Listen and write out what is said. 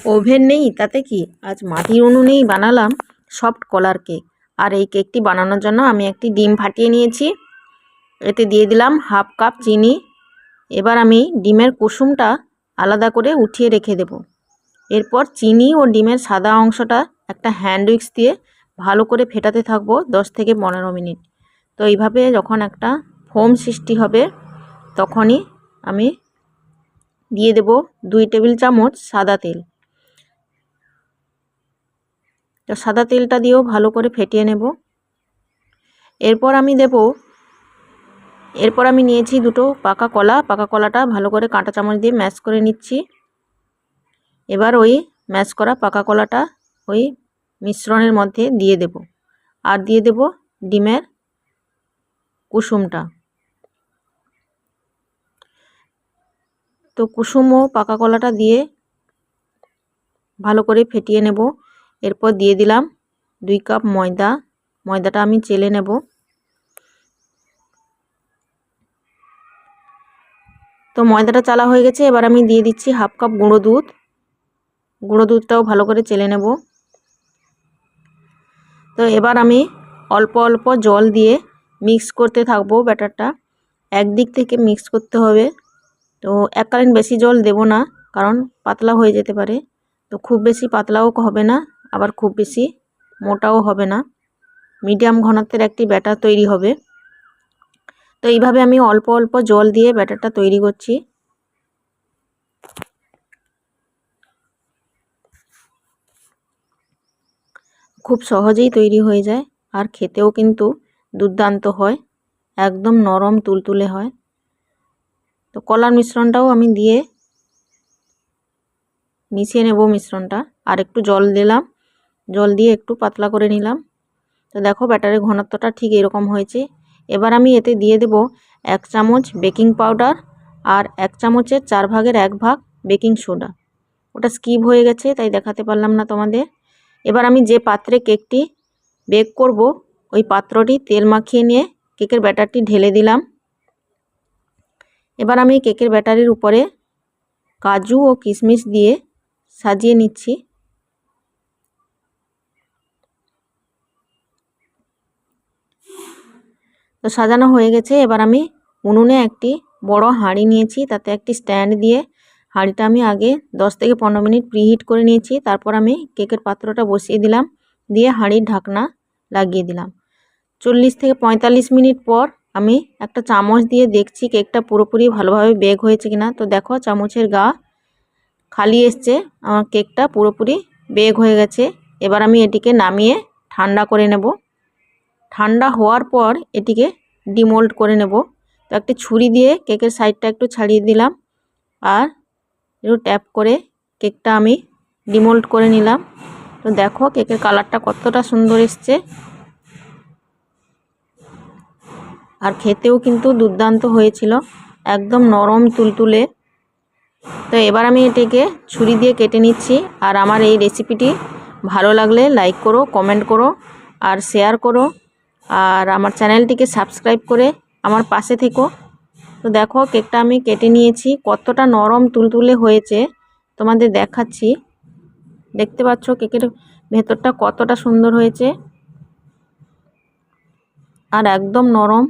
Oven নেই তাতে কি, আজ মাটির উনুনেই বানালাম সফট কলার কেক। আর এই কেকটি বানানোর জন্য আমি একটি ডিম ফাটিয়ে নিয়েছি, এতে দিয়ে দিলাম হাফ কাপ চিনি। এবার আমি ডিমের কুসুমটা আলাদা করে উঠিয়ে রেখে দেব। এরপর চিনি ও ডিমের সাদা অংশটা একটা হ্যান্ড উইক্স দিয়ে ভালো করে ফেটাতে থাকবো 10 থেকে 15 মিনিট। তো এইভাবে যখন একটা ফোম সৃষ্টি হবে তখনই আমি দিয়ে দেব 2 টেবিল চামচ সাদা তেল। তো সাদা তেলটা দিয়েও ভালো করে ফেটিয়ে নেব। এরপর আমি নিয়েছি দুটো পাকা কলা। পাকা কলাটা ভালো করে কাঁটা চামচ দিয়ে ম্যাশ করে নিচ্ছি। এবার ওই ম্যাশ করা পাকা কলাটা ওই মিশ্রণের মধ্যে দিয়ে দেব, আর দিয়ে দেব ডিমের কুসুমটা। তো কুসুম ও পাকা কলাটা দিয়ে ভালো করে ফেটিয়ে নেব। এরপর দিয়ে দিলাম 2 কাপ ময়দা। ময়দাটা আমি চেলে নেব। তো ময়দাটা চালা হয়ে গেছে, এবার আমি দিয়ে দিচ্ছি হাফ কাপ গুঁড়ো দুধ। গুঁড়ো দুধটাও ভালো করে চেলে নেব। তো এবার আমি অল্প অল্প জল দিয়ে মিক্স করতে থাকবো ব্যাটারটা। একদিক থেকে মিক্স করতে হবে। তো এককালীন বেশি জল দেব না, কারণ পাতলা হয়ে যেতে পারে। তো খুব বেশি পাতলাও হবে না, আবার খুব বেশি মোটাও হবে না, মিডিয়াম ঘনত্বের একটি ব্যাটার তৈরি হবে। তো এইভাবে আমি অল্প অল্প জল দিয়ে ব্যাটারটা তৈরি করছি। খুব সহজেই তৈরি হয়ে যায়, আর খেতেও কিন্তু দুর্দান্ত হয়, একদম নরম তুলতুলে হয়। তো কলার মিশ্রণটাও আমি দিয়ে মিশিয়ে নেব মিশ্রণটা। আর একটু জল দিলাম, জল দিয়ে একটু পাতলা করে নিলাম। তো দেখো ব্যাটারের ঘনত্বটা ঠিক এরকম হয়েছে। এবার আমি এতে দিয়ে দেব 1 চামচ বেকিং পাউডার আর 1 চামচের 4 ভাগের 1 ভাগ বেকিং সোডা। ওটা স্কিপ হয়ে গেছে তাই দেখাতে পারলাম না তোমাদের। এবার আমি যে পাত্রে কেকটি বেক করব ওই পাত্রটি তেল মাখিয়ে নিয়ে কেকের ব্যাটারটি ঢেলে দিলাম। এবার আমি কেকের ব্যাটারের উপরে কাজু ও কিশমিশ দিয়ে সাজিয়ে নিচ্ছি। তো সাজানো হয়ে গেছে। এবার আমি উনুনে একটি বড় হাঁড়ি নিয়েছি, তাতে একটি স্ট্যান্ড দিয়ে হাঁড়িটা আমি আগে 10 থেকে 15 মিনিট প্রিহিট করে নিয়েছি। তারপর আমি কেকের পাত্রটা বসিয়ে দিলাম, দিয়ে হাঁড়ির ঢাকনা লাগিয়ে দিলাম। 40 থেকে 45 মিনিট পর আমি একটা চামচ দিয়ে দেখছি কেকটা পুরোপুরি ভালোভাবে বেক হয়েছে কিনা। তো দেখো চামচের গা খালি এসছে, আমার কেকটা পুরোপুরি বেক হয়ে গেছে। এবার আমি এটিকে নামিয়ে ঠান্ডা করে নেব। ঠান্ডা হওয়ার পর এটিকে ডিমোল্ড করে নেব। তো একটি ছুরি দিয়ে কেকের সাইডটা একটু ছাড়িয়ে দিলাম, আর একটু ট্যাপ করে কেকটা আমি ডিমোল্ড করে নিলাম। তো দেখো কেকের কালারটা কতটা সুন্দর এসছে, আর খেতেও কিন্তু দুর্দান্ত হয়েছিল, একদম নরম তুলতুলে। তো এবার আমি এটিকে ছুরি দিয়ে কেটে নিচ্ছি। আর আমার এই রেসিপিটি ভালো লাগলে লাইক করো, কমেন্ট করো আর শেয়ার করো, আর আমার চ্যানেলটিকে সাবস্ক্রাইব করে আমার পাশে থেকো। তো দেখো কেকটা আমি কেটে নিয়েছি, কতটা নরম তুলতুলে হয়েছে তোমাদের দেখাচ্ছি। দেখতে পাচ্ছ কেকের ভেতরটা কতটা সুন্দর হয়েছে, আর একদম নরম।